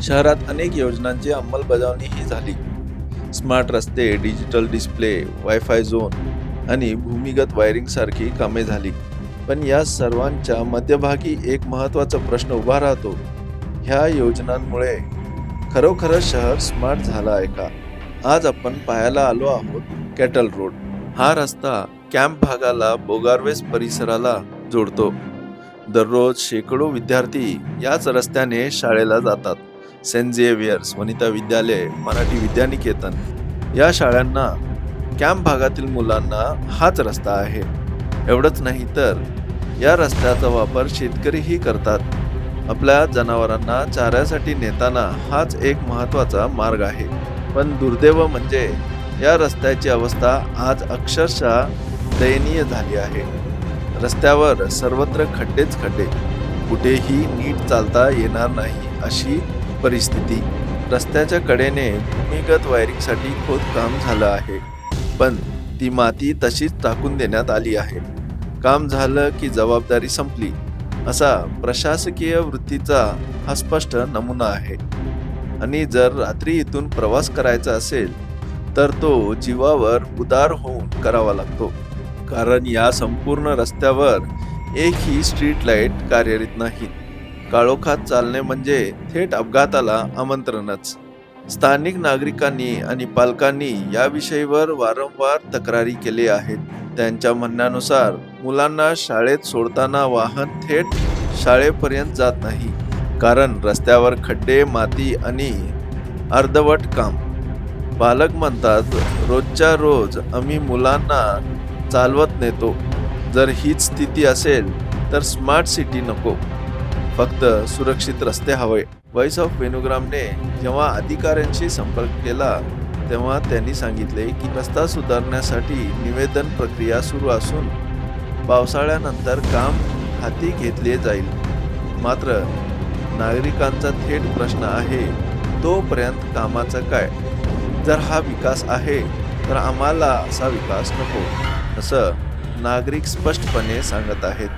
शहरात अनेक योजनांची अंमलबजावणीही झाली. स्मार्ट रस्ते, डिजिटल डिस्प्ले, वायफाय झोन आणि भूमिगत वायरिंग सारखी कामे झाली. पण या सर्वांच्या मध्यभागी एक महत्त्वाचा प्रश्न उभा राहतो. ह्या योजनांमुळे खरोखरच शहर स्मार्ट झालं आहे का? आज आपण पाहायला आलो आहोत कॅटल रोड. हा रस्ता कॅम्प भागाला बोगारवेस परिसराला जोडतो. दररोज शेकडो विद्यार्थी याच रस्त्याने शाळेला जातात. सेंट झेवियर्स, वनिता विद्यालय, मराठी विद्यानिकेतन या शाळांना कॅम्प भागातील मुलांना हाच रस्ता आहे. एवढंच नाही तर या रस्त्याचा वापर शेतकरीही करतात. आपल्या जनावरांना चाऱ्यासाठी नेताना हाच एक महत्त्वाचा मार्ग आहे. पण दुर्दैव म्हणजे या रस्त्याची अवस्था आज अक्षरशः दयनीय झाली आहे. रस्त्यावर सर्वत्र खड्डेच खड्डे, कुठेही नीट चालता येणार नाही अशी परिस्थिती. रस्त्याच्या कडेने भूमिगत वायरिंगसाठी खोदकाम झालं आहे, पण ती माती तशीच टाकून देण्यात आली आहे. काम झालं की जबाबदारी संपली असा प्रशासकीय वृत्तीचा हा स्पष्ट नमुना आहे. आणि जर रात्री इथून प्रवास करायचा असेल तर तो जीवावर उदार होऊन करावा लागतो. कारण या संपूर्ण रस्त्यावर एकही स्ट्रीट लाईट कार्यरत नाही. काळोखात चालणे म्हणजे थेट अपघाताला आमंत्रणच. स्थानिक नागरिकांनी आणि पालकांनी या विषयीवर वारंवार तक्रारी केली आहेत. त्यांच्या म्हणण्यानुसार मुलांना शाळेत सोडताना वाहन थेट शाळेपर्यंत जात नाही, कारण रस्त्यावर खड्डे, माती आणि अर्धवट काम. पालक म्हणतात, रोजच्या रोज आम्ही मुलांना चालवत नेतो. जर हीच स्थिती असेल तर स्मार्ट सिटी नको, फक्त सुरक्षित रस्ते हवे. व्हॉइस ऑफ वेणुग्रामने जेव्हा अधिकाऱ्यांशी संपर्क केला तेव्हा त्यांनी सांगितले की रस्ता सुधारण्यासाठी निवेदन प्रक्रिया सुरू असून पावसाळ्यानंतर काम हाती घेतले जाईल. मात्र नागरिकांचा थेट प्रश्न आहे, तोपर्यंत कामाचं काय? जर हा विकास आहे तर आम्हाला असा विकास नको, असं नागरिक स्पष्टपणे सांगत आहेत.